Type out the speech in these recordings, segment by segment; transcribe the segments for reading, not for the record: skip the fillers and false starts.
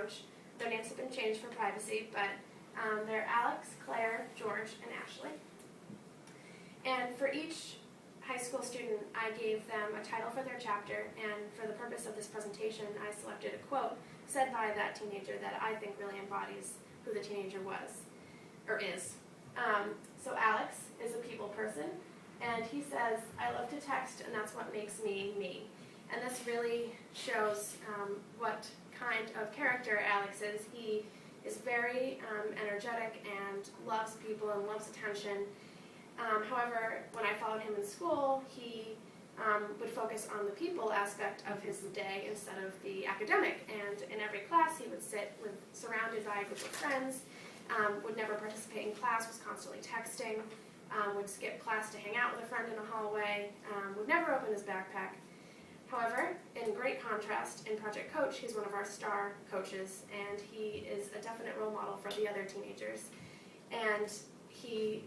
Coach. Their names have been changed for privacy, but they're Alex, Claire, George, and Ashley. And for each high school student, I gave them a title for their chapter, and for the purpose of this presentation, I selected a quote said by that teenager that I think really embodies who the teenager was, or is. So Alex is a people person, and he says, "I love to text, and that's what makes me me." And this really shows what kind of character Alex is. He is very energetic and loves people and loves attention. However, when I followed him in school, he would focus on the people aspect of his day instead of the academic. And in every class, he would sit surrounded by a group of friends, would never participate in class, was constantly texting, would skip class to hang out with a friend in a hallway, would never open his backpack. However, in great contrast, in Project Coach, he's one of our star coaches, and he is a definite role model for the other teenagers. And he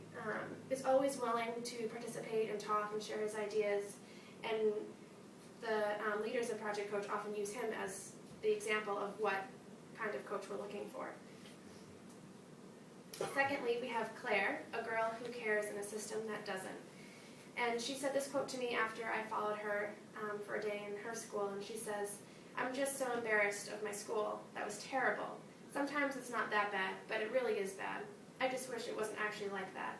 is always willing to participate and talk and share his ideas, and the leaders of Project Coach often use him as the example of what kind of coach we're looking for. Secondly, we have Claire, a girl who cares in a system that doesn't. And she said this quote to me after I followed her for a day in her school, and she says, "I'm just so embarrassed of my school. That was terrible. Sometimes it's not that bad, but it really is bad. I just wish it wasn't actually like that."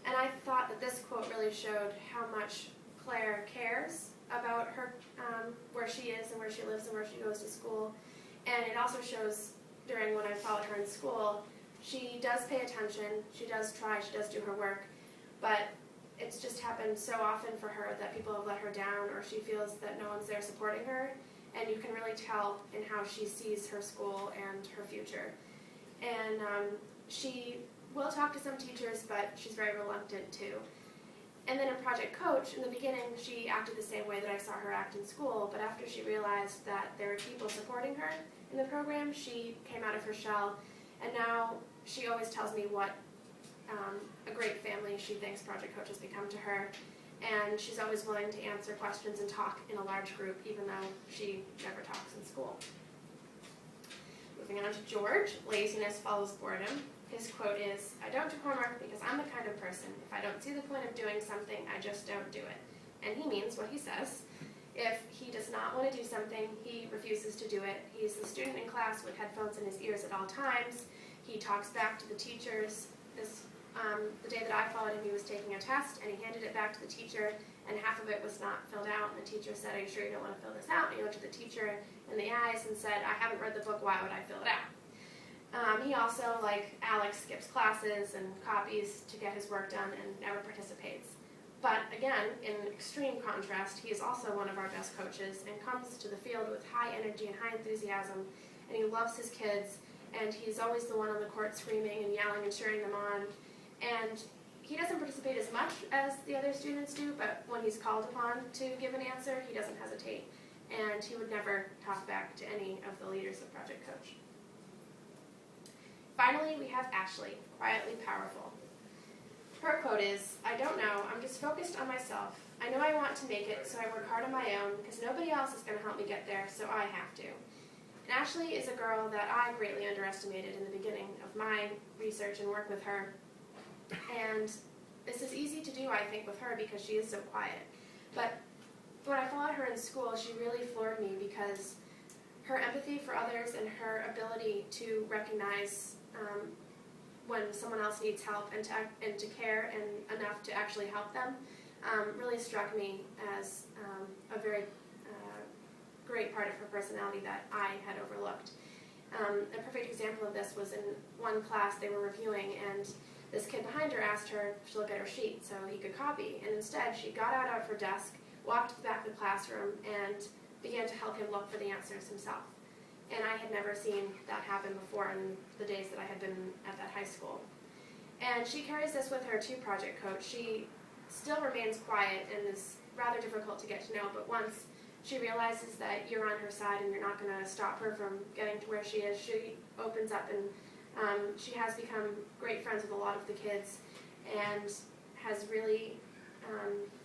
And I thought that this quote really showed how much Claire cares about her, where she is and where she lives and where she goes to school. And it also shows during when I followed her in school, she does pay attention, she does try, she does do her work, but it's just happened so often for her that people have let her down, or she feels that no one's there supporting her, and you can really tell in how she sees her school and her future. And she will talk to some teachers, but she's very reluctant to. And then in Project Coach, in the beginning, she acted the same way that I saw her act in school, but after she realized that there were people supporting her in the program, she came out of her shell, and now she always tells me what a great family she thinks Project Coach has become to her, and she's always willing to answer questions and talk in a large group, even though she never talks in school. Moving on to George, laziness follows boredom. His quote is, "I don't do homework because I'm the kind of person, if I don't see the point of doing something, I just don't do it." And he means what he says. If he does not want to do something, he refuses to do it. He's the student in class with headphones in his ears at all times. He talks back to the teachers. The day that I followed him, he was taking a test, and he handed it back to the teacher, and half of it was not filled out, and the teacher said, "Are you sure you don't want to fill this out?" And he looked at the teacher in the eyes and said, "I haven't read the book, why would I fill it out?" He also, like Alex, skips classes and copies to get his work done and never participates. But again, in extreme contrast, he is also one of our best coaches and comes to the field with high energy and high enthusiasm, and he loves his kids, and he's always the one on the court screaming and yelling and cheering them on. And he doesn't participate as much as the other students do, but when he's called upon to give an answer, he doesn't hesitate. And he would never talk back to any of the leaders of Project Coach. Finally, we have Ashley, quietly powerful. Her quote is, "I don't know, I'm just focused on myself. I know I want to make it, so I work hard on my own, because nobody else is going to help me get there, so I have to." And Ashley is a girl that I greatly underestimated in the beginning of my research and work with her. And this is easy to do, I think, with her because she is so quiet. But when I followed her in school, she really floored me because her empathy for others and her ability to recognize when someone else needs help and to care and enough to actually help them really struck me as a very great part of her personality that I had overlooked. A perfect example of this was in one class they were reviewing, and this kid behind her asked her to look at her sheet so he could copy, and instead she got out of her desk, walked to the back of the classroom, and began to help him look for the answers himself. And I had never seen that happen before in the days that I had been at that high school. And she carries this with her to Project Coach. She still remains quiet and is rather difficult to get to know, but once she realizes that you're on her side and you're not going to stop her from getting to where she is, she opens up, and she has become great friends with a lot of the kids and has really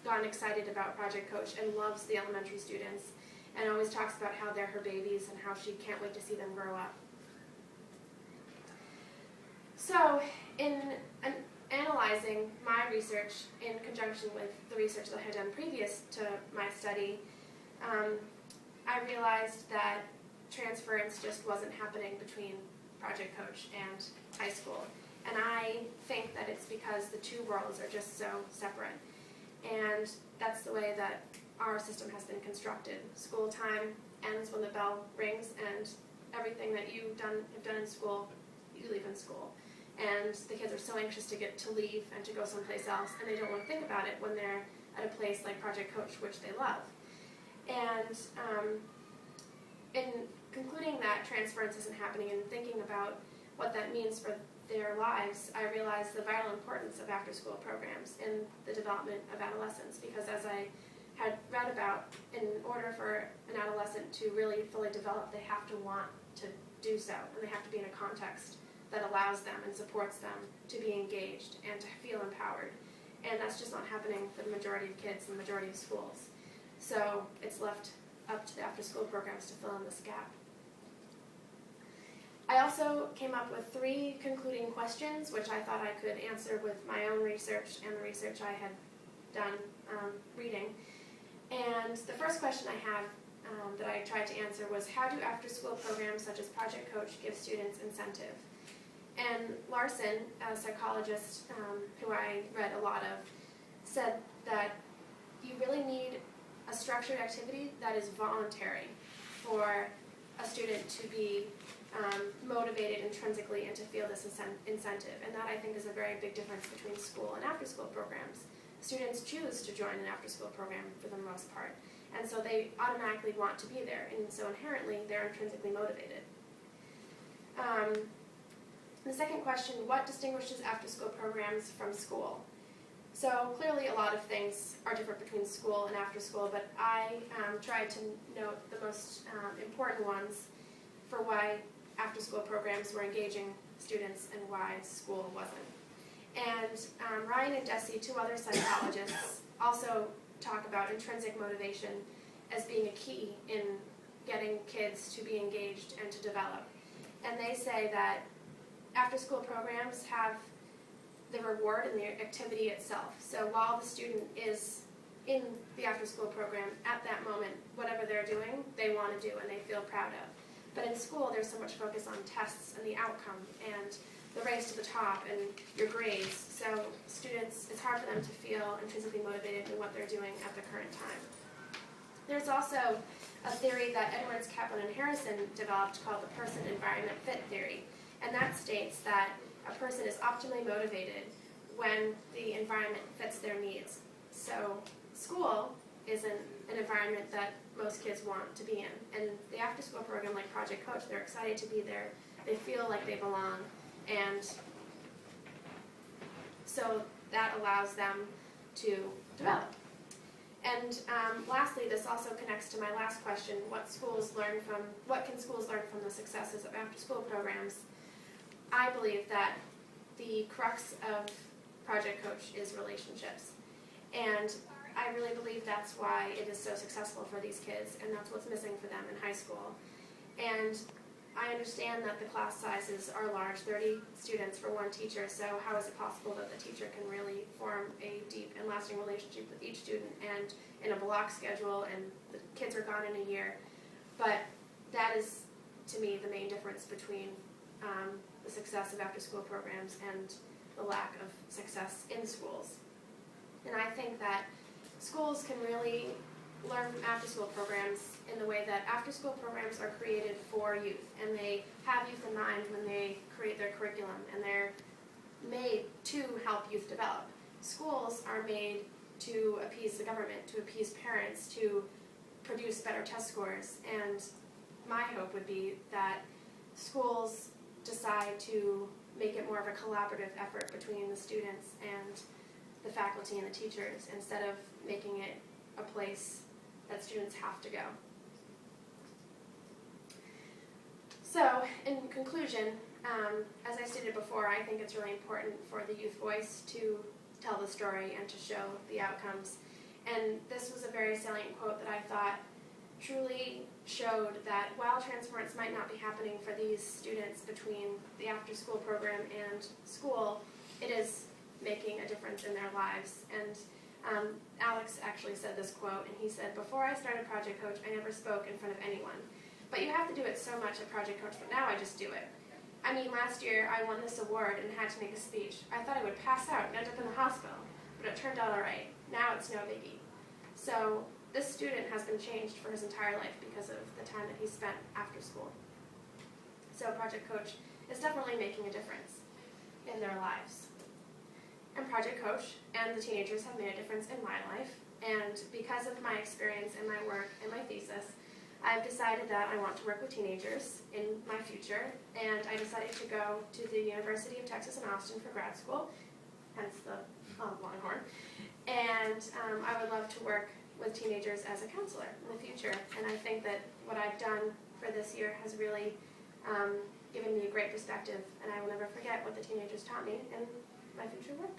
gotten excited about Project Coach and loves the elementary students and always talks about how they're her babies and how she can't wait to see them grow up. So, in analyzing my research in conjunction with the research that I had done previous to my study, I realized that transference just wasn't happening between Project Coach and high school. And I think that it's because the two worlds are just so separate. And that's the way that our system has been constructed. School time ends when the bell rings, and everything that you have done in school, you leave in school. And the kids are so anxious to get to leave and to go someplace else, and they don't want to think about it when they're at a place like Project Coach, which they love. And in concluding that transference isn't happening and thinking about what that means for their lives, I realized the vital importance of after-school programs in the development of adolescents, because as I had read about, in order for an adolescent to really fully develop, they have to want to do so, and they have to be in a context that allows them and supports them to be engaged and to feel empowered. And that's just not happening for the majority of kids in the majority of schools. So it's left up to the after-school programs to fill in this gap. I also came up with 3 concluding questions, which I thought I could answer with my own research and the research I had done reading. And the first question I had that I tried to answer was, how do after-school programs such as Project Coach give students incentive? And Larson, a psychologist who I read a lot of, said that you really need a structured activity that is voluntary for a student to be motivated intrinsically and to feel this incentive. And that, I think, is a very big difference between school and after-school programs. Students choose to join an after-school program for the most part, and so they automatically want to be there, and so inherently they're intrinsically motivated. The second question, what distinguishes after-school programs from school? So clearly a lot of things are different between school and after-school, but I tried to note the most important ones for why after-school programs were engaging students and why school wasn't. And Ryan and Deci, 2 other psychologists, also talk about intrinsic motivation as being a key in getting kids to be engaged and to develop. And they say that after-school programs have the reward in the activity itself. So while the student is in the after-school program at that moment, whatever they're doing, they want to do and they feel proud of. But in school, there's so much focus on tests and the outcome and the race to the top and your grades. So students, it's hard for them to feel intrinsically motivated in what they're doing at the current time. There's also a theory that Edwards, Kaplan, and Harrison developed called the person-environment-fit theory. And that states that a person is optimally motivated when the environment fits their needs. So school isn't an environment that most kids want to be in. And the after-school program like Project Coach, they're excited to be there. They feel like they belong. And so that allows them to develop. And lastly, this also connects to my last question, what can schools learn from the successes of after-school programs? I believe that the crux of Project Coach is relationships. And I really believe that's why it is so successful for these kids, and that's what's missing for them in high school. And I understand that the class sizes are large, 30 students for one teacher, so how is it possible that the teacher can really form a deep and lasting relationship with each student and in a block schedule, and the kids are gone in a year? But that is, to me, the main difference between the success of after-school programs and the lack of success in schools. And I think that schools can really learn from after-school programs in the way that after-school programs are created for youth, and they have youth in mind when they create their curriculum, and they're made to help youth develop. Schools are made to appease the government, to appease parents, to produce better test scores, and my hope would be that schools decide to make it more of a collaborative effort between the students and the faculty and the teachers, instead of making it a place that students have to go. So, in conclusion, as I stated before, I think it's really important for the youth voice to tell the story and to show the outcomes. And this was a very salient quote that I thought truly showed that while transference might not be happening for these students between the after-school program and school, it is making a difference in their lives. And Alex actually said this quote, and he said, "Before I started Project Coach, I never spoke in front of anyone. But you have to do it so much at Project Coach that now I just do it. I mean, last year I won this award and had to make a speech. I thought I would pass out and end up in the hospital, but it turned out all right. Now it's no biggie." So this student has been changed for his entire life because of the time that he spent after school. So Project Coach is definitely making a difference in their lives. And Project Coach and the teenagers have made a difference in my life. And because of my experience and my work and my thesis, I've decided that I want to work with teenagers in my future. And I decided to go to the University of Texas in Austin for grad school, hence the Longhorn. And I would love to work with teenagers as a counselor in the future. And I think that what I've done for this year has really given me a great perspective, and I will never forget what the teenagers taught me in my future work.